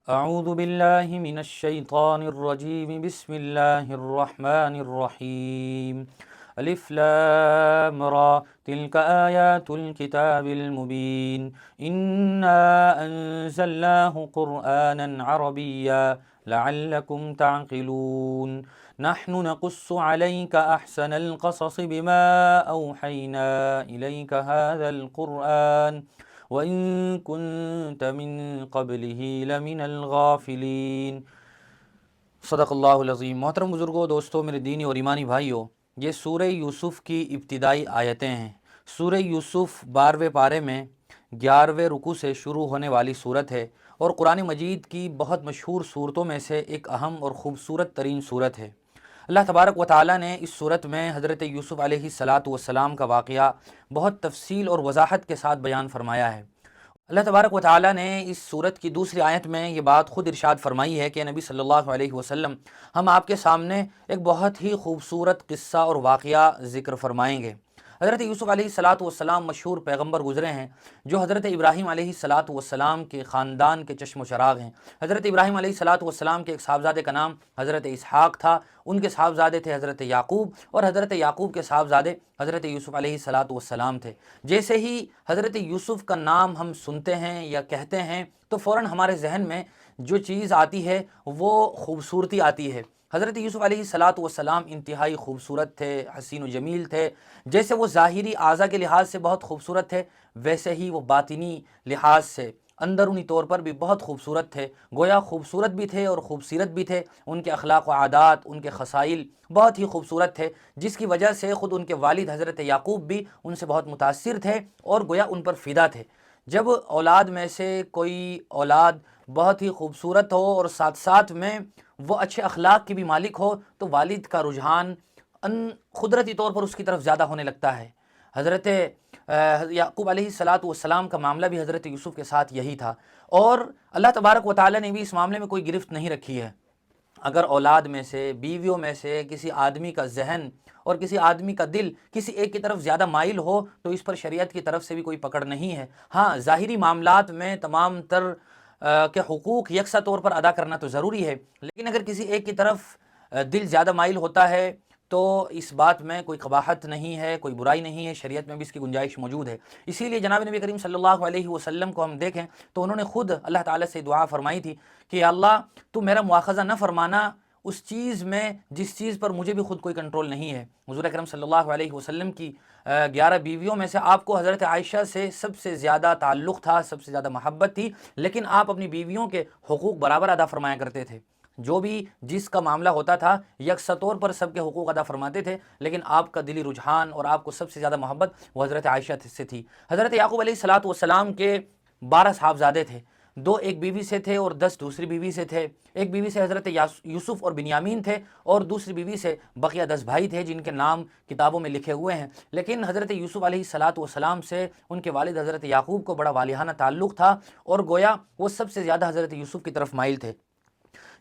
اعوذ باللہ من الشیطان الرجیم بسم اللہ الرحمن الرحیم الف لام را تلک آیات الكتاب المبین انا انزلناہ قرآنا عربیا لعلکم تعقلون نحن نقص عليك أحسن القصص بما أوحينا إليك هذا القرآن وَإِن كُنتَ مِن قَبْلِهِ لَمِنَ الْغَافِلِينَ۔ صدق اللہ العظیم۔ محترم بزرگوں، دوستوں، میرے دینی اور ایمانی بھائیوں، یہ سورہ یوسف کی ابتدائی آیتیں ہیں۔ سورہ یوسف 12ویں پارے میں 11ویں رکوع سے شروع ہونے والی صورت ہے اور قرآن مجید کی بہت مشہور صورتوں میں سے ایک اہم اور خوبصورت ترین صورت ہے۔ اللہ تبارک و تعالیٰ نے اس صورت میں حضرت یوسف علیہ السلام کا واقعہ بہت تفصیل اور وضاحت کے ساتھ بیان فرمایا ہے۔ اللہ تبارک و تعالیٰ نے اس صورت کی دوسری آیت میں یہ بات خود ارشاد فرمائی ہے کہ نبی صلی اللہ علیہ وسلم ہم آپ کے سامنے ایک بہت ہی خوبصورت قصہ اور واقعہ ذکر فرمائیں گے۔ حضرت یوسف علیہ السلام مشہور پیغمبر گزرے ہیں جو حضرت ابراہیم علیہ السلام کے خاندان کے چشم و چراغ ہیں۔ حضرت ابراہیم علیہ السلام کے ایک صاحبزادے کا نام حضرت اسحاق تھا، ان کے صاحبزادے تھے حضرت یعقوب، اور حضرت یعقوب کے صاحبزادے حضرت یوسف علیہ السلام تھے۔ جیسے ہی حضرت یوسف کا نام ہم سنتے ہیں یا کہتے ہیں تو فوراً ہمارے ذہن میں جو چیز آتی ہے وہ خوبصورتی آتی ہے۔ حضرت یوسف علیہ السلام انتہائی خوبصورت تھے، حسین و جمیل تھے۔ جیسے وہ ظاہری اعضاء کے لحاظ سے بہت خوبصورت تھے، ویسے ہی وہ باطنی لحاظ سے اندرونی طور پر بھی بہت خوبصورت تھے۔ گویا خوبصورت بھی تھے اور خوبصیرت بھی تھے۔ ان کے اخلاق و عادات، ان کے خصائل بہت ہی خوبصورت تھے، جس کی وجہ سے خود ان کے والد حضرت یعقوب بھی ان سے بہت متاثر تھے اور گویا ان پر فدا تھے۔ جب اولاد میں سے کوئی اولاد بہت ہی خوبصورت ہو اور ساتھ ساتھ میں وہ اچھے اخلاق کی بھی مالک ہو تو والد کا رجحان قدرتی طور پر اس کی طرف زیادہ ہونے لگتا ہے۔ حضرت یعقوب علیہ السلام کا معاملہ بھی حضرت یوسف کے ساتھ یہی تھا، اور اللہ تبارک و تعالیٰ نے بھی اس معاملے میں کوئی گرفت نہیں رکھی ہے۔ اگر اولاد میں سے، بیویوں میں سے کسی آدمی کا ذہن اور کسی آدمی کا دل کسی ایک کی طرف زیادہ مائل ہو تو اس پر شریعت کی طرف سے بھی کوئی پکڑ نہیں ہے۔ ہاں، ظاہری معاملات میں تمام تر کے حقوق یکساں طور پر ادا کرنا تو ضروری ہے، لیکن اگر کسی ایک کی طرف دل زیادہ مائل ہوتا ہے تو اس بات میں کوئی قباحت نہیں ہے، کوئی برائی نہیں ہے، شریعت میں بھی اس کی گنجائش موجود ہے۔ اسی لیے جناب نبی کریم صلی اللہ علیہ وسلم کو ہم دیکھیں تو انہوں نے خود اللہ تعالیٰ سے دعا فرمائی تھی کہ یا اللہ تو میرا مواخذہ نہ فرمانا اس چیز میں جس چیز پر مجھے بھی خود کوئی کنٹرول نہیں ہے۔ حضور اکرم صلی اللہ علیہ وسلم کی 11 بیویوں میں سے آپ کو حضرت عائشہ سے سب سے زیادہ تعلق تھا، سب سے زیادہ محبت تھی، لیکن آپ اپنی بیویوں کے حقوق برابر ادا فرمایا کرتے تھے۔ جو بھی جس کا معاملہ ہوتا تھا یکساں طور پر سب کے حقوق ادا فرماتے تھے، لیکن آپ کا دلی رجحان اور آپ کو سب سے زیادہ محبت وہ حضرت عائشہ سے تھی۔ حضرت یعقوب علیہ السلام کے 12 صاحبزادے تھے، 2 ایک بیوی سے تھے اور 10 دوسری بیوی سے تھے۔ ایک بیوی سے حضرت یوسف اور بنیامین تھے اور دوسری بیوی سے بقیہ 10 بھائی تھے جن کے نام کتابوں میں لکھے ہوئے ہیں، لیکن حضرت یوسف علیہ السلام سے ان کے والد حضرت یعقوب کو بڑا والہانہ تعلق تھا اور گویا وہ سب سے زیادہ حضرت یوسف کی طرف مائل تھے۔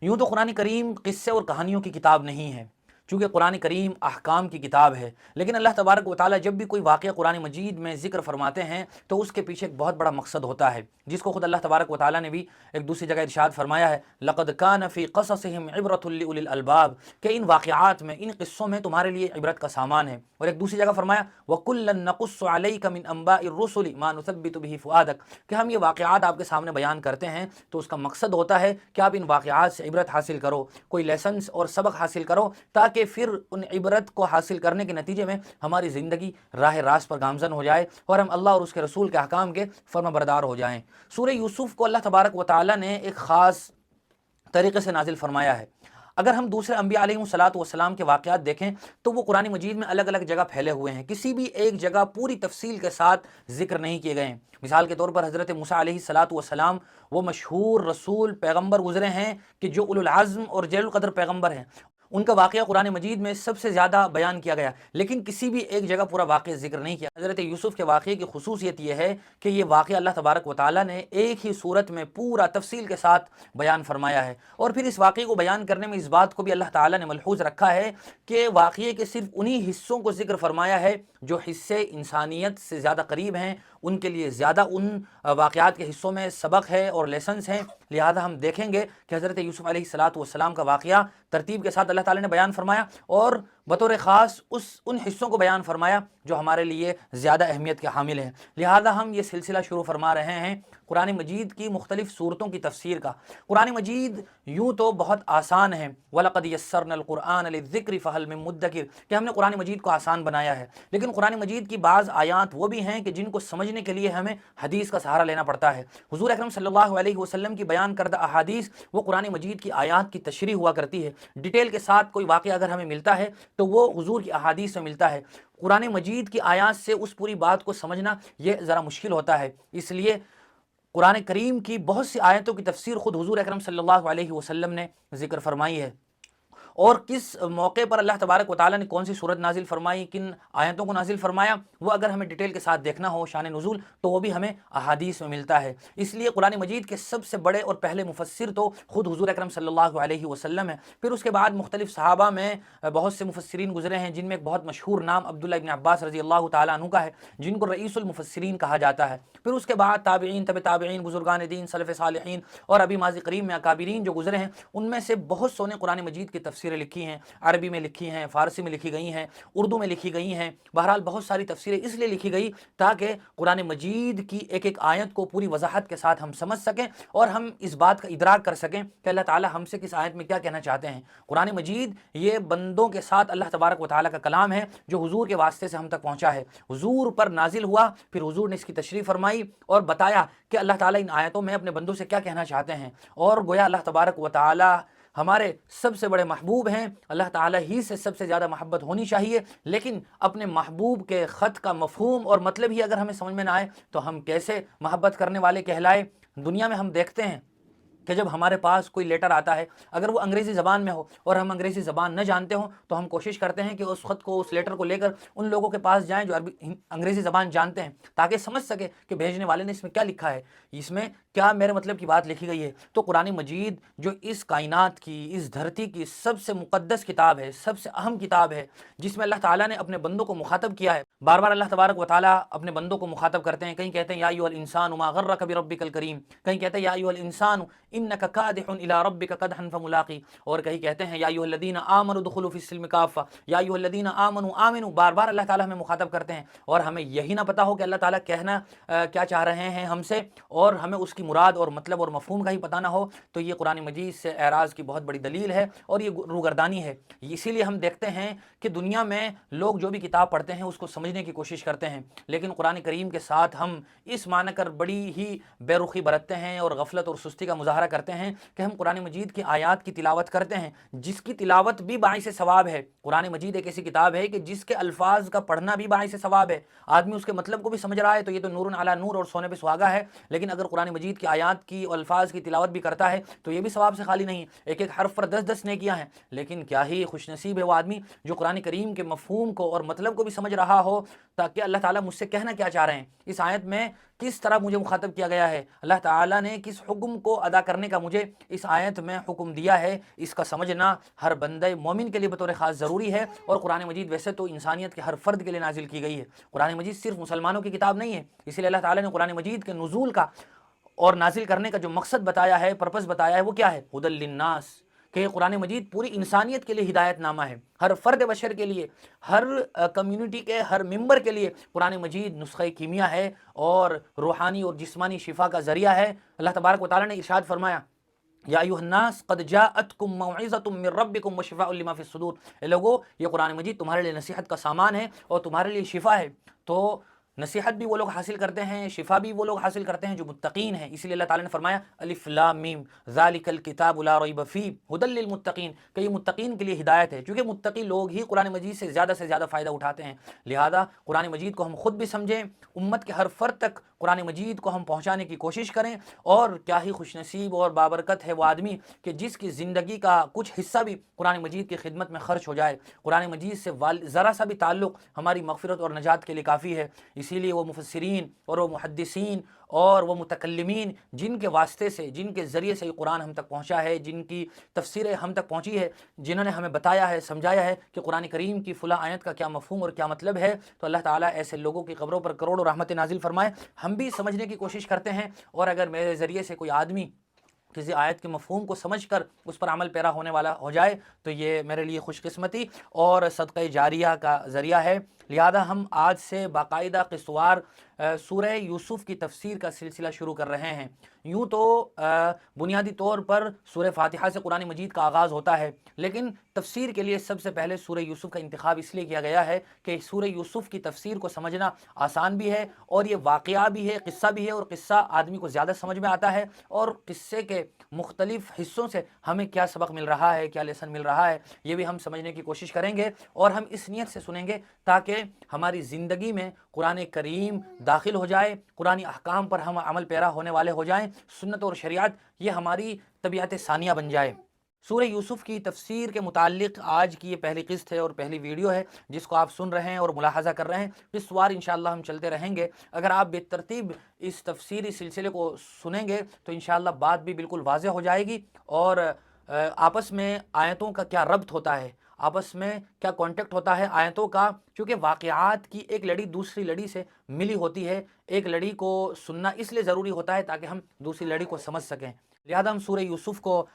یوں تو قرآن کریم قصے اور کہانیوں کی کتاب نہیں ہے، چونکہ قرآن کریم احکام کی کتاب ہے، لیکن اللہ تبارک و تعالیٰ جب بھی کوئی واقعہ قرآن مجید میں ذکر فرماتے ہیں تو اس کے پیچھے ایک بہت بڑا مقصد ہوتا ہے، جس کو خود اللہ تبارک و تعالیٰ نے بھی ایک دوسری جگہ ارشاد فرمایا ہے، لقد کان فی قصصہم عبرۃ لأولی الالباب، کہ ان واقعات میں، ان قصوں میں تمہارے لیے عبرت کا سامان ہے۔ اور ایک دوسری جگہ فرمایا وَكُلًّا نَقُصُّ عَلَيْكَ مِنْ أَنْبَاءِ الرُّسُلِ مَا نُثَبِّتُ بِهِ فُؤَادَكَ، کہ ہم یہ واقعات آپ کے سامنے بیان کرتے ہیں تو اس کا مقصد ہوتا ہے کہ آپ ان واقعات سے عبرت حاصل کرو، کوئی لیسنس اور سبق حاصل کرو، تاکہ پھر ان عبرت کو حاصل کرنے کے نتیجے میں ہماری زندگی راہ راست پر گامزن ہو جائے اور ہم اللہ اور اس کے رسول کے احکام کے فرما بردار ہو جائیں۔ سورہ یوسف کو اللہ تبارک و تعالیٰ نے ایک خاص طریقے سے نازل فرمایا ہے۔ اگر ہم دوسرے انبیاء علیہ السلام کے واقعات دیکھیں تو وہ قرآن مجید میں الگ الگ جگہ پھیلے ہوئے ہیں، کسی بھی ایک جگہ پوری تفصیل کے ساتھ ذکر نہیں کیے گئے ہیں۔ مثال کے طور پر حضرت موسیٰ علیہ السلام وہ مشہور رسول پیغمبر گزرے ہیں کہ جو اولو العزم اور جلیل القدر پیغمبر ہیں، ان کا واقعہ قرآن مجید میں سب سے زیادہ بیان کیا گیا، لیکن کسی بھی ایک جگہ پورا واقعہ ذکر نہیں کیا۔ حضرت یوسف کے واقعے کی خصوصیت یہ ہے کہ یہ واقعہ اللہ تبارک و تعالیٰ نے ایک ہی صورت میں پورا تفصیل کے ساتھ بیان فرمایا ہے، اور پھر اس واقعے کو بیان کرنے میں اس بات کو بھی اللہ تعالیٰ نے ملحوظ رکھا ہے کہ واقعے کے صرف انہی حصوں کو ذکر فرمایا ہے جو حصے انسانیت سے زیادہ قریب ہیں، ان کے لیے زیادہ ان واقعات کے حصوں میں سبق ہے اور لیسنس ہیں، لہذا ہم دیکھیں گے کہ حضرت یوسف علیہ السلام کا واقعہ ترتیب کے ساتھ اللہ تعالیٰ نے بیان فرمایا، اور بطور خاص ان حصوں کو بیان فرمایا جو ہمارے لیے زیادہ اہمیت کے حامل ہیں۔ لہذا ہم یہ سلسلہ شروع فرما رہے ہیں قرآن مجید کی مختلف صورتوں کی تفسیر کا۔ قرآن مجید یوں تو بہت آسان ہے، وَلَقَدْ يَسَّرْنَا الْقُرْآنَ لِلذِّكْرِ فَهَلْ مِن مُدَّكِرٍ، کہ ہم نے قرآن مجید کو آسان بنایا ہے، لیکن قرآن مجید کی بعض آیات وہ بھی ہیں کہ جن کو سمجھنے کے لیے ہمیں حدیث کا سہارا لینا پڑتا ہے۔ حضور اکرم صلی اللہ علیہ وسلم کی بیان کردہ احادیث وہ قرآن مجید کی آیات کی تشریح ہوا کرتی ہے۔ ڈیٹیل کے ساتھ کوئی واقعہ اگر ہمیں ملتا ہے تو وہ حضور کی احادیث میں ملتا ہے۔ قرآن مجید کی آیات سے اس پوری بات کو سمجھنا یہ ذرا مشکل ہوتا ہے، اس لیے قرآن کریم کی بہت سی آیتوں کی تفسیر خود حضور اکرم صلی اللہ علیہ وسلم نے ذکر فرمائی ہے، اور کس موقع پر اللہ تبارک و تعالیٰ نے کون سی صورت نازل فرمائی، کن آیتوں کو نازل فرمایا، وہ اگر ہمیں ڈیٹیل کے ساتھ دیکھنا ہو شان نزول تو وہ بھی ہمیں احادیث میں ملتا ہے۔ اس لیے قرآن مجید کے سب سے بڑے اور پہلے مفسر تو خود حضور اکرم صلی اللہ علیہ وسلم ہے۔ پھر اس کے بعد مختلف صحابہ میں بہت سے مفسرین گزرے ہیں، جن میں ایک بہت مشہور نام عبداللہ ابن عباس رضی اللہ تعالیٰ عنہ کا ہے، جن کو رئیس المفسرین کہا جاتا ہے۔ پھر اس کے بعد تابعین، تبع تابعین، بزرگان دین، سلف صالحین، اور ابھی ماضی قریب میں اکابرین جو گزرے ہیں، ان میں سے بہت سو نے قرآن مجید کی تفسیریں لکھی ہیں، عربی میں لکھی ہیں، فارسی میں لکھی گئی ہیں، اردو میں لکھی گئی ہیں۔ بہرحال بہت ساری تفسیریں اس لیے لکھی گئی تاکہ قرآن مجید کی ایک ایک آیت کو پوری وضاحت کے ساتھ ہم سمجھ سکیں اور ہم اس بات کا ادراک کر سکیں کہ اللہ تعالیٰ ہم سے کس آیت میں کیا کہنا چاہتے ہیں۔ قرآن مجید یہ بندوں کے ساتھ اللہ تبارک و تعالیٰ کا کلام ہے جو حضور کے واسطے سے ہم تک پہنچا ہے، حضور پر نازل ہوا، پھر حضور نے اس کی تشریح فرمائی اور بتایا کہ اللہ تعالیٰ ان آیتوں میں اپنے بندوں سے کیا کہنا چاہتے ہیں۔ اور گویا اللہ تبارک و تعالیٰ ہمارے سب سے بڑے محبوب ہیں، اللہ تعالیٰ ہی سے سب سے زیادہ محبت ہونی چاہیے، لیکن اپنے محبوب کے خط کا مفہوم اور مطلب ہی اگر ہمیں سمجھ میں نہ آئے تو ہم کیسے محبت کرنے والے کہلائے۔ دنیا میں ہم دیکھتے ہیں کہ جب ہمارے پاس کوئی لیٹر آتا ہے، اگر وہ انگریزی زبان میں ہو اور ہم انگریزی زبان نہ جانتے ہوں تو ہم کوشش کرتے ہیں کہ اس خط کو، اس لیٹر کو لے کر ان لوگوں کے پاس جائیں جو انگریزی زبان جانتے ہیں، تاکہ سمجھ سکے کہ بھیجنے والے نے اس میں کیا لکھا ہے، اس میں کیا میرے مطلب کی بات لکھی گئی ہے۔ تو قرآن مجید جو اس کائنات کی، اس دھرتی کی سب سے مقدس کتاب ہے، سب سے اہم کتاب ہے، جس میں اللہ تعالیٰ نے اپنے بندوں کو مخاطب کیا ہے۔ بار بار اللہ تبارک و تعالیٰ اپنے بندوں کو مخاطب کرتے ہیں، کہیں کہتے ہیں یا ایھا الانسان ما غرک بربک الکریم، کہیں کہتے ہیں یا ایھا الانسان انک کادح الی ربک قدحا فملاقی، اور کہیں کہتے ہیں یا ایھا الذین آمنوا ادخلوا فی السلم کافہ، یا ایھا الذین آمنوا آمنوا۔ بار بار اللہ تعالیٰ ہمیں مخاطب کرتے ہیں اور ہمیں یہی نہ پتہ ہو کہ اللہ تعالیٰ کہنا کیا چاہ رہے ہیں ہم سے، اور ہمیں اس کی مراد اور مطلب اور مفہوم کا ہی پتہ نہ ہو، تو یہ قرآن مجید سے اعراض کی بہت بڑی دلیل ہے اور یہ روگردانی ہے۔ اسی لیے ہم دیکھتے ہیں کہ دنیا میں لوگ جو بھی کتاب پڑھتے ہیں اس کو سمجھنے کی کوشش کرتے ہیں، لیکن قرآن کریم کے ساتھ ہم اس معنی کر بڑی ہی بے رخی برتتے ہیں اور غفلت اور سستی کا مظاہرہ کرتے ہیں کہ ہم قرآن مجید کی آیات کی تلاوت کرتے ہیں، جس کی تلاوت بھی باعث ثواب ہے۔ قرآن مجید ایک ایسی کتاب ہے کہ جس کے الفاظ کا پڑھنا بھی باعث ثواب ہے، آدمی اس کے مطلب کو بھی سمجھ رہا ہے تو یہ تو نور علی نور اور سونے پہ سہاگا ہے، لیکن اگر قرآن مجید کی آیات کی اور الفاظ کی تلاوت بھی کرتا ہے تو یہ بھی ثواب سے خالی نہیں، ایک ایک حرف پر 10 نیکیاں ہیں۔ لیکن کیا ہی خوش نصیب ہے وہ آدمی جو قرآن کریم کے مفہوم کو اور مطلب کو بھی سمجھ رہا ہو، تاکہ اللہ تعالیٰ مجھ سے کہنا کیا چاہ رہے ہیں، اس آیت میں کس طرح مجھے مخاطب کیا گیا ہے، اللہ تعالیٰ نے کس حکم کو ادا کرنے کا مجھے اس آیت میں حکم دیا ہے، اس کا سمجھنا ہر بندہ مومن کے لیے بطور خاص ضروری ہے۔ اور قرآن مجید ویسے تو انسانیت کے ہر فرد کے لیے نازل کی گئی ہے، قرآن مجید صرف مسلمانوں کی کتاب نہیں ہے، اسی لیے اللہ تعالیٰ نے قرآن مجید کے نزول کا اور نازل کرنے کا جو مقصد بتایا ہے، پرپس بتایا ہے، وہ کیا ہے؟ ھدی للناس، کہ قرآن مجید پوری انسانیت کے لیے ہدایت نامہ ہے، ہر فرد بشر کے لیے، ہر کمیونٹی کے ہر ممبر کے لیے قرآن مجید نسخہ کیمیا ہے اور روحانی اور جسمانی شفا کا ذریعہ ہے۔ اللہ تبارک و تعالیٰ نے ارشاد فرمایا یا ایھا الناس قد جاءتکم موعظۃ من ربکم وشفاء لما فی الصدور، اے لوگو یہ قرآن مجید تمہارے لیے نصیحت کا سامان ہے اور تمہارے لیے شفا ہے۔ تو نصیحت بھی وہ لوگ حاصل کرتے ہیں، شفا بھی وہ لوگ حاصل کرتے ہیں جو متقین ہیں، اسی لیے اللہ تعالیٰ نے فرمایا الف لام میم ذالک الکتاب لا ریب فیہ ھدی للمتقین، کہ یہ متقین کے لیے ہدایت ہے، کیونکہ متقی لوگ ہی قرآن مجید سے زیادہ فائدہ اٹھاتے ہیں۔ لہذا قرآن مجید کو ہم خود بھی سمجھیں، امت کے ہر فرد تک قرآن مجید کو ہم پہنچانے کی کوشش کریں، اور کیا ہی خوش نصیب اور بابرکت ہے وہ آدمی کہ جس کی زندگی کا کچھ حصہ بھی قرآن مجید کی خدمت میں خرچ ہو جائے۔ قرآن مجید سے ذرا سا بھی تعلق ہماری مغفرت اور نجات کے لیے کافی ہے۔ اسی لیے وہ مفسرین اور وہ محدثین اور وہ متکلمین جن کے واسطے سے، جن کے ذریعے سے یہ قرآن ہم تک پہنچا ہے، جن کی تفسیریں ہم تک پہنچی ہے، جنہوں نے ہمیں بتایا ہے، سمجھایا ہے کہ قرآن کریم کی فلاں آیت کا کیا مفہوم اور کیا مطلب ہے، تو اللہ تعالیٰ ایسے لوگوں کی قبروں پر کروڑوں رحمت نازل فرمائے۔ ہم بھی سمجھنے کی کوشش کرتے ہیں، اور اگر میرے ذریعے سے کوئی آدمی کسی آیت کے مفہوم کو سمجھ کر اس پر عمل پیرا ہونے والا ہو جائے تو یہ میرے لیے خوش قسمتی اور صدقہ جاریہ کا ذریعہ ہے۔ لہذا ہم آج سے باقاعدہ قسطوار سورہ یوسف کی تفسیر کا سلسلہ شروع کر رہے ہیں۔ یوں تو بنیادی طور پر سورہ فاتحہ سے قرآن مجید کا آغاز ہوتا ہے، لیکن تفسیر کے لیے سب سے پہلے سورہ یوسف کا انتخاب اس لیے کیا گیا ہے کہ سورہ یوسف کی تفسیر کو سمجھنا آسان بھی ہے، اور یہ واقعہ بھی ہے، قصہ بھی ہے، اور قصہ آدمی کو زیادہ سمجھ میں آتا ہے، اور قصے کے مختلف حصوں سے ہمیں کیا سبق مل رہا ہے، کیا لیسن مل رہا ہے، یہ بھی ہم سمجھنے کی کوشش کریں گے، اور ہم اس نیت سے سنیں گے تاکہ ہماری زندگی میں قرآن کریم داخل ہو جائے، قرآنی احکام پر ہم عمل پیرا ہونے والے ہو جائیں، سنت اور شریعت یہ ہماری طبیعت ثانیہ بن جائے۔ سورہ یوسف کی تفسیر کے متعلق آج کی یہ پہلی قسط ہے اور پہلی ویڈیو ہے جس کو آپ سن رہے ہیں اور ملاحظہ کر رہے ہیں۔ قسط وار انشاءاللہ ہم چلتے رہیں گے۔ اگر آپ بے ترتیب اس تفسیری سلسلے کو سنیں گے تو انشاءاللہ بات بھی بالکل واضح ہو جائے گی، اور آپس میں آیتوں کا کیا ربط ہوتا ہے، آپس میں کیا کانٹیکٹ ہوتا ہے آیتوں کا، کیونکہ واقعات کی ایک لڑی دوسری لڑی سے ملی ہوتی ہے۔ ایک لڑی کو سننا اس لیے ضروری ہوتا ہے تاکہ ہم دوسری لڑی کو سمجھ سکیں۔ لہذا ہم سورہ یوسف کو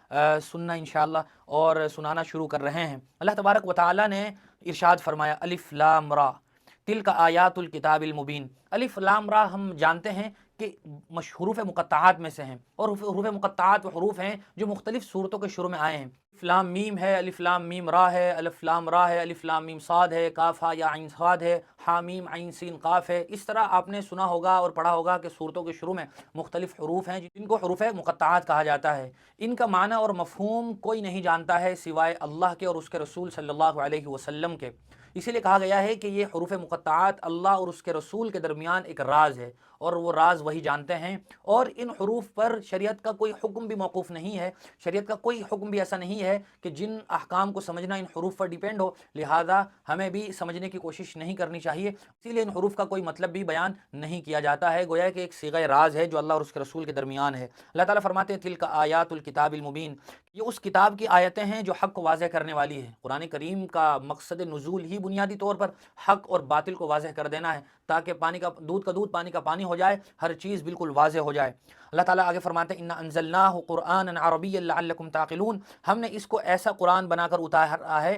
سننا انشاءاللہ اور سنانا شروع کر رہے ہیں۔ اللہ تبارک و تعالیٰ نے ارشاد فرمایا الف لام را تلک آیات الکتاب المبین۔ الف لام را ہم جانتے ہیں کہ حروف مقطعات میں سے ہیں، اور حروف مقطعات وہ حروف ہیں جو مختلف صورتوں کے شروع میں آئے ہیں۔ الف لام میم ہے، الف لام میم را ہے، الف لام را ہے، الف لام میم صاد ہے، کاف ہا یا عین صاد ہے، ہا میم عین سین قاف ہے۔ اس طرح آپ نے سنا ہوگا اور پڑھا ہوگا کہ صورتوں کے شروع میں مختلف حروف ہیں جن کو حروف مقطعات کہا جاتا ہے۔ ان کا معنی اور مفہوم کوئی نہیں جانتا ہے سوائے اللہ کے اور اس کے رسول صلی اللہ علیہ وسلم کے۔ اسی لیے کہا گیا ہے کہ یہ حروف مقطعات اللہ اور اس کے رسول کے درمیان ایک راز ہے، اور وہ راز وہی جانتے ہیں، اور ان حروف پر شریعت کا کوئی حکم بھی موقوف نہیں ہے۔ شریعت کا کوئی حکم بھی ایسا نہیں ہے کہ جن احکام کو سمجھنا ان حروف پر ڈیپینڈ ہو، لہذا ہمیں بھی سمجھنے کی کوشش نہیں کرنی چاہیے۔ اسی لیے ان حروف کا کوئی مطلب بھی بیان نہیں کیا جاتا ہے، گویا کہ ایک صیغہ راز ہے جو اللہ اور اس کے رسول کے درمیان ہے۔ اللہ تعالیٰ فرماتے ہیں تلک آیات الکتاب المبین، یہ اس کتاب کی آیتیں ہیں جو حق کو واضح کرنے والی ہے۔ قرآن کریم کا مقصد نزول ہی بنیادی طور پر حق اور باطل کو واضح کر دینا ہے، تاکہ دودھ کا دودھ پانی کا پانی ہو جائے، ہر چیز بالکل واضح ہو جائے۔ اللہ تعالیٰ آگے فرماتے ہیں انا انزلناہ قرآنا عربیا لعلکم تعقلون، ہم نے اس کو ایسا قرآن بنا کر اتارا ہے،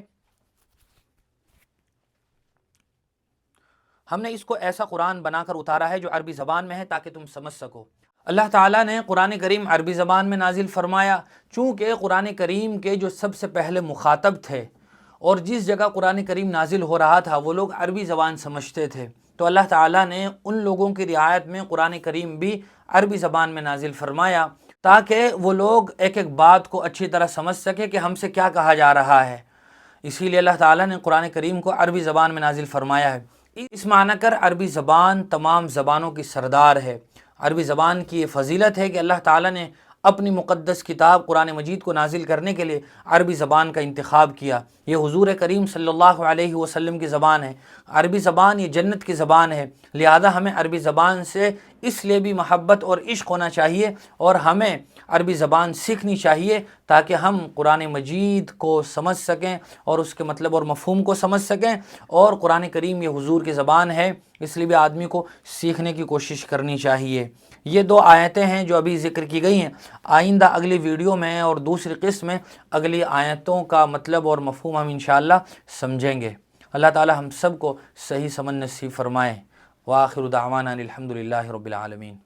ہم نے اس کو ایسا قرآن بنا کر اتارا ہے جو عربی زبان میں ہے تاکہ تم سمجھ سکو۔ اللہ تعالیٰ نے قرآن کریم عربی زبان میں نازل فرمایا، چونکہ قرآن کریم کے جو سب سے پہلے مخاطب تھے اور جس جگہ قرآن کریم نازل ہو رہا تھا وہ لوگ عربی زبان سمجھتے تھے، تو اللہ تعالیٰ نے ان لوگوں کی رعایت میں قرآن کریم بھی عربی زبان میں نازل فرمایا تاکہ وہ لوگ ایک ایک بات کو اچھی طرح سمجھ سکے کہ ہم سے کیا کہا جا رہا ہے۔ اسی لیے اللہ تعالیٰ نے قرآن کریم کو عربی زبان میں نازل فرمایا ہے۔ اس معنی کر عربی زبان تمام زبانوں کی سردار ہے۔ عربی زبان کی یہ فضیلت ہے کہ اللہ تعالیٰ نے اپنی مقدس کتاب قرآن مجید کو نازل کرنے کے لیے عربی زبان کا انتخاب کیا۔ یہ حضور کریم صلی اللہ علیہ وسلم کی زبان ہے۔ عربی زبان یہ جنت کی زبان ہے، لہذا ہمیں عربی زبان سے اس لیے بھی محبت اور عشق ہونا چاہیے، اور ہمیں عربی زبان سیکھنی چاہیے تاکہ ہم قرآن مجید کو سمجھ سکیں اور اس کے مطلب اور مفہوم کو سمجھ سکیں۔ اور قرآن کریم یہ حضور کی زبان ہے، اس لیے بھی آدمی کو سیکھنے کی کوشش کرنی چاہیے۔ یہ دو آیتیں ہیں جو ابھی ذکر کی گئی ہیں۔ آئندہ اگلی ویڈیو میں اور دوسری قسط میں اگلی آیتوں کا مطلب اور مفہوم ہم انشاءاللہ سمجھیں گے۔ اللہ تعالی ہم سب کو صحیح سمجھ نصیب فرمائے۔ وآخر دعوانا الحمد للہ رب العالمین۔